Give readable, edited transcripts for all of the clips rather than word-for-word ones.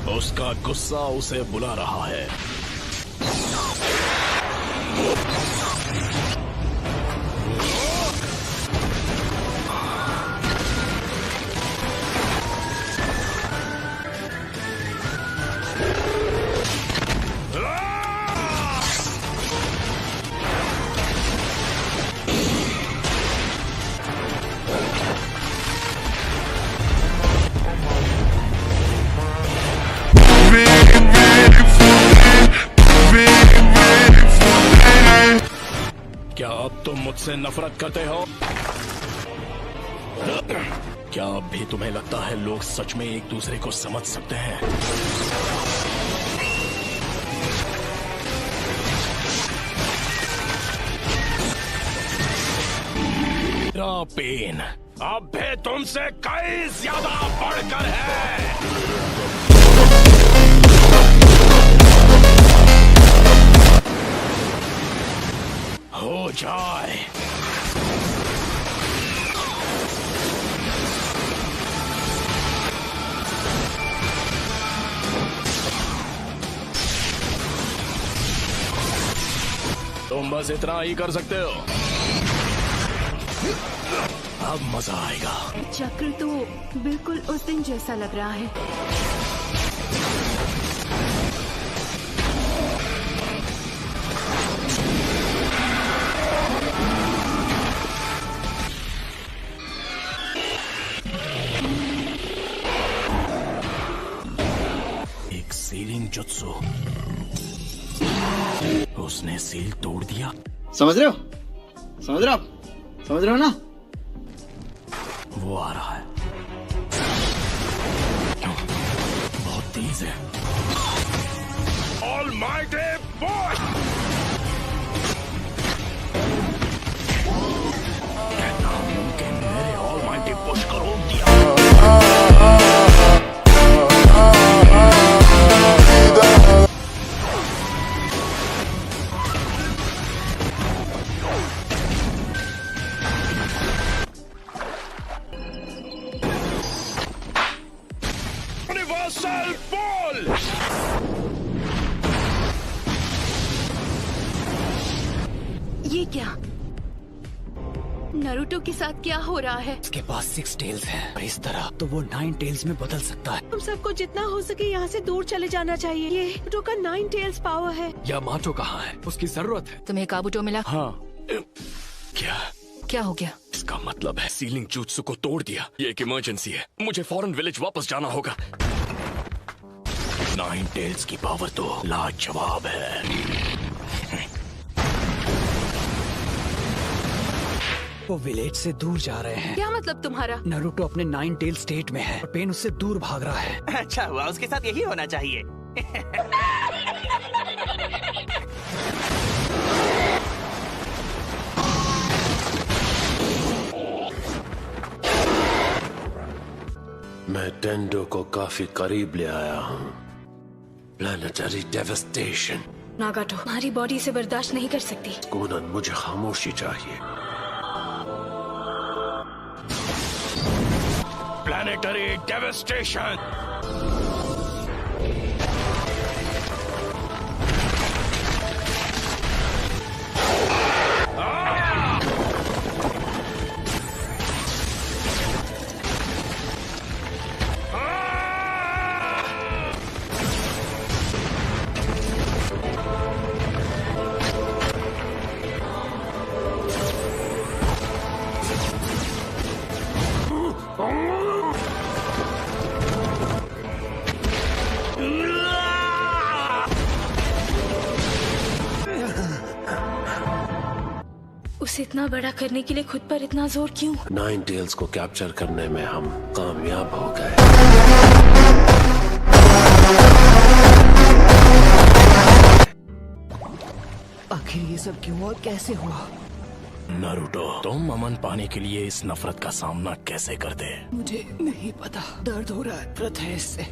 उसका गुस्सा उसे बुला रहा है। क्या अब तुम मुझसे नफरत करते हो? क्या अब भी तुम्हें लगता है लोग सच में एक दूसरे को समझ सकते हैं? मेरा पेन अब भी तुमसे कई ज्यादा बढ़कर है। हो जाए। तुम बस इतना ही कर सकते हो। अब मजा आएगा। चक्र तो बिल्कुल उस दिन जैसा लग रहा है। एक सीलिंग जुत्सु। उसने सील तोड़ दिया। समझ रहे हो? समझ रहे हो? समझ रहे हो ना? वो आ रहा है। बहुत तेज है। Almighty boy! नामुमकिन मेरे Almighty पुश को रोक दिया। Universal Ball! ये क्या? नारुतो के साथ क्या हो रहा है? उसके पास 6 टेल्स है। इस तरह तो वो 9 टेल्स में बदल सकता है। तुम सबको जितना हो सके यहाँ से दूर चले जाना चाहिए। ये नारुतो का 9 टेल्स पावर है। यामाटो कहाँ है? उसकी जरूरत है। तुम्हें काबुटो मिला? हाँ। क्या हो गया? इसका मतलब है सीलिंग जुत्सु को तोड़ दिया। ये एक इमरजेंसी है। मुझे फौरन विलेज वापस जाना होगा। 9 टेल्स की पावर तो लाजवाब है। वो विलेज से दूर जा रहे हैं। क्या मतलब तुम्हारा? नारुतो अपने 9 टेल स्टेट में है और पेन उससे दूर भाग रहा है। अच्छा हुआ, उसके साथ यही होना चाहिए। मैं टेंडो को काफी करीब ले आया हूँ। Planetary devastation. नागाटो, हमारी बॉडी इसे बर्दाश्त नहीं कर सकती। कोनन, मुझे खामोशी चाहिए। Planetary devastation. उसे इतना बड़ा करने के लिए खुद पर इतना जोर क्यों? 9 टेल्स को कैप्चर करने में हम कामयाब हो गए। आखिर ये सब क्यों और कैसे हुआ? नारुतो, तुम अमन पाने के लिए इस नफरत का सामना कैसे करते? मुझे नहीं पता। दर्द हो रहा है प्रथेश से।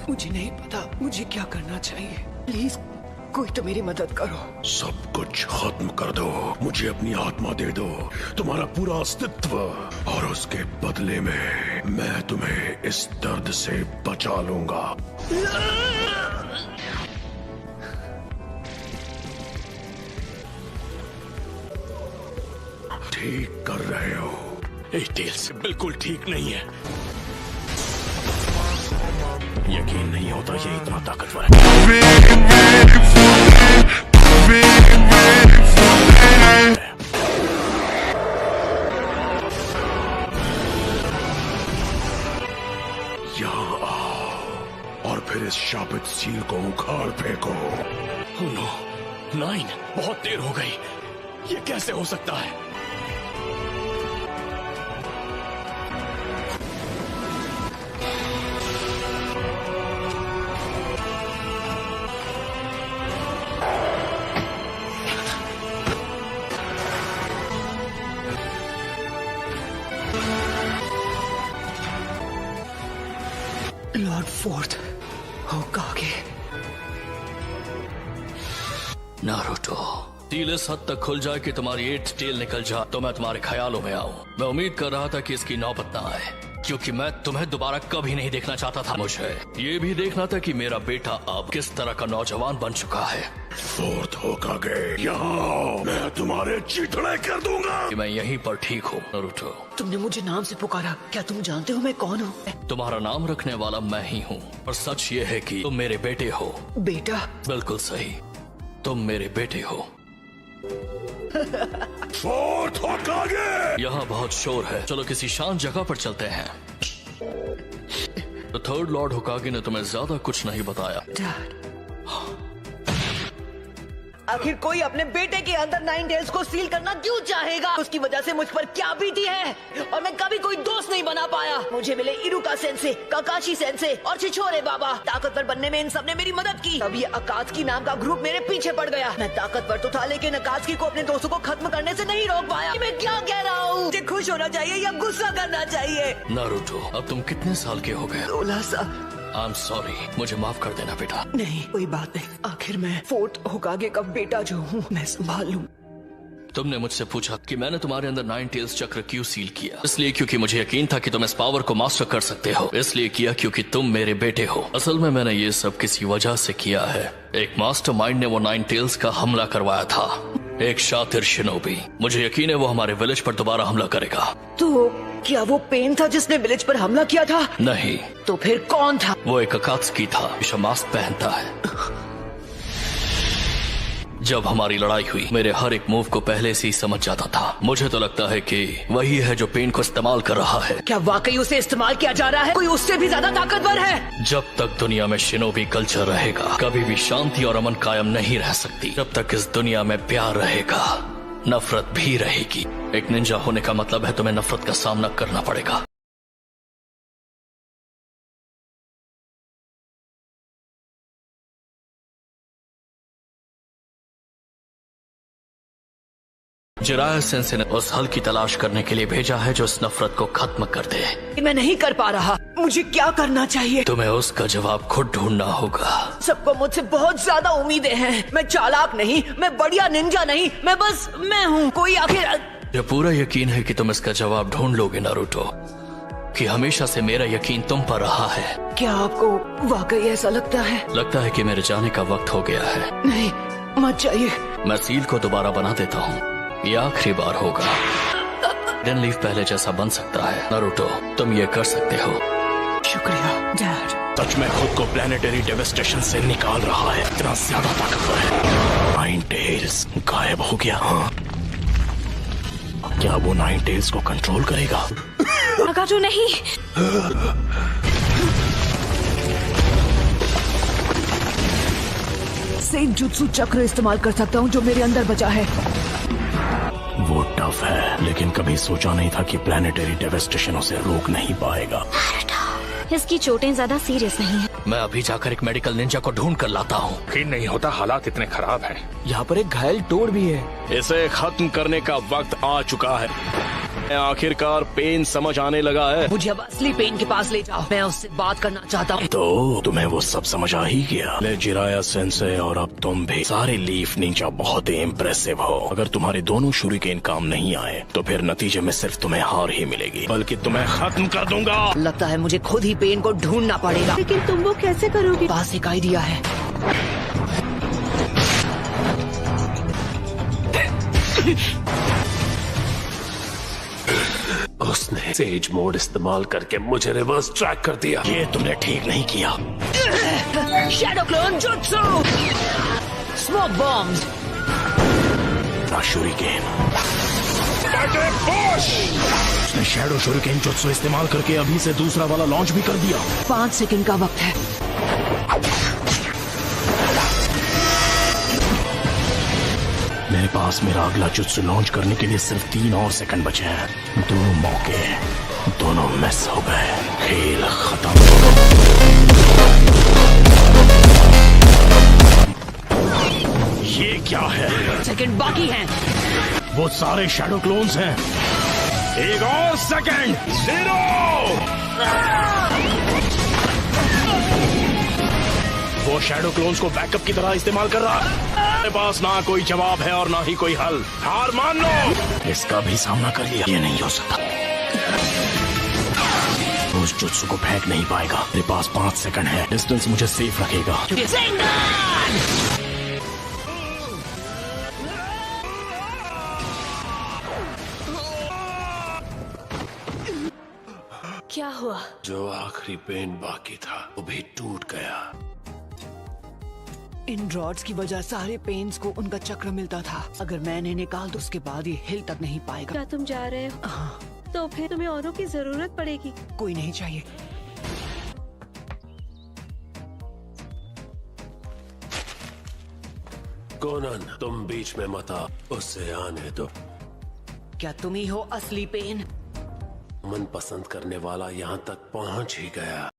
मुझे नहीं पता मुझे क्या करना चाहिए। प्लीज कोई तो मेरी मदद करो। सब कुछ खत्म कर दो, मुझे अपनी आत्मा दे दो, तुम्हारा पूरा अस्तित्व, और उसके बदले में मैं तुम्हें इस दर्द से बचा लूंगा। ठीक कर रहे हो। टेल्स बिल्कुल ठीक नहीं है। यकीन नहीं होता ये इतना ताकतवर है। यहाँ आओ और फिर इस शापित सील को उखाड़ फेंको। Oh no, 9 बहुत देर हो गई। ये कैसे हो सकता है? Lord fourth होकागे। नारुतो, सील इस हद तक खुल जाए कि तुम्हारी 8th टेल निकल जाए तो मैं तुम्हारे ख्यालों में आऊं। मैं उम्मीद कर रहा था कि इसकी नौबत ना आए, क्योंकि मैं तुम्हें दोबारा कभी नहीं देखना चाहता था। मुझे ये भी देखना था कि मेरा बेटा अब किस तरह का नौजवान बन चुका है। फोर्थ होकागे, यहाँ आओ, मैं तुम्हारे चीथड़े कर दूंगा। कि मैं यहीं पर ठीक हूँ। नारुतो, तुमने मुझे नाम से पुकारा, क्या तुम जानते हो मैं कौन हूँ? तुम्हारा नाम रखने वाला मैं ही हूँ, और सच ये है कि तुम मेरे बेटे हो। बेटा? बिल्कुल सही, तुम मेरे बेटे हो। फोर्थ होकागे! यहाँ बहुत शोर है, चलो किसी शांत जगह पर चलते हैं। तो थर्ड लॉर्ड होकागे ने तुम्हें ज्यादा कुछ नहीं बताया। डैड, आखिर कोई अपने बेटे के अंदर 9 टेल्स को सील करना क्यों चाहेगा? उसकी वजह से मुझ पर क्या बीती है, और मैं कभी कोई दोस्त नहीं बना पाया। मुझे मिले इरुका सेंसे, काकाशी सेंसे और छिछोरे बाबा। ताकतवर बनने में इन सब ने मेरी मदद की। तब ये अकात्सुकी नाम का ग्रुप मेरे पीछे पड़ गया। मैं ताकतवर तो था, लेकिन अकात्सुकी को अपने दोस्तों को खत्म करने से नहीं रोक पाया। मैं क्या कह रहा हूँ? मुझे खुश होना चाहिए या गुस्सा करना चाहिए? नारुतो, अब तुम कितने साल के हो गए? 16 साल। आई एम सॉरी, मुझे माफ कर देना बेटा। नहीं, कोई बात नहीं। आखिर मैं फोर्थ होकागे का बेटा जो हूँ, मैं संभाल लूँ। तुमने मुझसे पूछा कि मैंने तुम्हारे अंदर 9 टेल्स चक्र क्यों सील किया। इसलिए क्योंकि मुझे यकीन था कि तुम इस पावर को मास्टर कर सकते हो। इसलिए किया क्योंकि तुम मेरे बेटे हो। असल में मैंने ये सब किसी वजह से किया है। एक मास्टरमाइंड ने वो 9 टेल्स का हमला करवाया था, एक शातिर शिनोबी। मुझे यकीन है वो हमारे विलेज पर दोबारा हमला करेगा। तो क्या वो पेन था जिसने विलेज पर हमला किया था? नहीं। तो फिर कौन था? वो एक अकात्सुकी था, हमेशा मास्क पहनता है। जब हमारी लड़ाई हुई, मेरे हर एक मूव को पहले से ही समझ जाता था। मुझे तो लगता है कि वही है जो पेन को इस्तेमाल कर रहा है। क्या वाकई उसे इस्तेमाल किया जा रहा है? कोई उससे भी ज्यादा ताकतवर है? जब तक दुनिया में शिनोबी कल्चर रहेगा, कभी भी शांति और अमन कायम नहीं रह सकती। जब तक इस दुनिया में प्यार रहेगा, नफरत भी रहेगी। एक निंजा होने का मतलब है तुम्हें नफरत का सामना करना पड़ेगा। जिराया सेंसे ने उस हल की तलाश करने के लिए भेजा है जो इस नफरत को खत्म कर दे। मैं नहीं कर पा रहा। मुझे क्या करना चाहिए? तुम्हें उसका जवाब खुद ढूंढना होगा। सबको मुझसे बहुत ज्यादा उम्मीदें हैं। मैं चालाक नहीं, मैं बढ़िया निंजा नहीं, मैं बस मैं हूँ। कोई आखिर मुझे पूरा यकीन है कि तुम इसका जवाब ढूंढ लोगे नारुतो, कि हमेशा से मेरा यकीन तुम पर रहा है। क्या आपको वाकई ऐसा लगता है? लगता है कि मेरे जाने का वक्त हो गया है। नहीं, मत जाइए। मैं सील को दोबारा बना देता हूँ, ये आखिरी बार होगा। डेन लीफ पहले जैसा बन सकता है। नारुतो, तुम ये कर सकते हो। शुक्रिया डैड। सच में खुद को प्लेनेटरी डेवास्टेशन से निकाल रहा है। इतना ज्यादा ताकतवर है। 9 टेल्स गायब हो गया। हाँ, क्या वो 9 टेल्स को कंट्रोल करेगा? नागाटो नहीं। सेंजुत्सु चक्र इस्तेमाल कर सकता हूँ जो मेरे अंदर बचा है। वो टफ है, लेकिन कभी सोचा नहीं था कि प्लेनेटरी डेवास्टेशन उसे रोक नहीं पाएगा। इसकी चोटें ज्यादा सीरियस नहीं है। मैं अभी जाकर एक मेडिकल निंजा को ढूंढ कर लाता हूँ। यकीन नहीं होता, हालात इतने खराब हैं। यहाँ पर एक घायल टोड़ भी है। इसे खत्म करने का वक्त आ चुका है। आखिरकार पेन समझ आने लगा है। मुझे अब असली पेन के पास ले जाओ, मैं उससे बात करना चाहता हूँ। तो तुम्हें वो सब समझ आ ही गया। ले जिराया सेंसे और अब तुम भी सारे लीफ निंजा बहुत ही इम्प्रेसिव हो। अगर तुम्हारे दोनों शुरिकेन काम नहीं आए तो फिर नतीजे में सिर्फ तुम्हें हार ही मिलेगी, बल्कि तुम्हें खत्म कर दूंगा। लगता है मुझे खुद ही पेन को ढूंढना पड़ेगा। लेकिन तुम वो कैसे करोगे? पास एक आइडिया है। उसने सेज मोड इस्तेमाल करके मुझे रिवर्स ट्रैक कर दिया। ये तुमने ठीक नहीं किया। Shadow clone jutsu, smoke bombs, shuriken. उसने शैडो शुरिकेन जुत्सु इस्तेमाल करके अभी से दूसरा वाला लॉन्च भी कर दिया। 5 सेकंड का वक्त है। मेरे पास मेरा अगला जुत्सु लॉन्च करने के लिए सिर्फ 3 और सेकंड बचे हैं। 2 मौके, दोनों मिस हो गए। खेल खत्म। ये क्या है? सेकंड बाकी हैं। वो सारे शैडो क्लोन्स हैं। एक और सेकंड। 0। वो शैडो क्लोन्स को बैकअप की तरह इस्तेमाल कर रहा है। मेरे पास ना कोई जवाब है और ना ही कोई हल। हार मान लो। इसका भी सामना कर लिया। ये नहीं हो सकता। उस जुत्सु को फेंक नहीं पाएगा। मेरे पास 5 सेकंड है। डिस्टेंस मुझे सेफ रखेगा। क्या हुआ? जो आखिरी पेन बाकी था वो भी टूट गया। इन रॉड्स की वजह सारे पेन्स को उनका चक्र मिलता था। अगर मैं इन्हें निकाल दूं उसके बाद ये हिल तक नहीं पाएगा। क्या तुम जा रहे हो? तो फिर तुम्हें औरों की जरूरत पड़ेगी। कोई नहीं चाहिए। कोनन, तुम बीच में मत आ, उससे आने दो। क्या तुम ही हो असली पेन? मन पसंद करने वाला यहाँ तक पहुँच ही गया।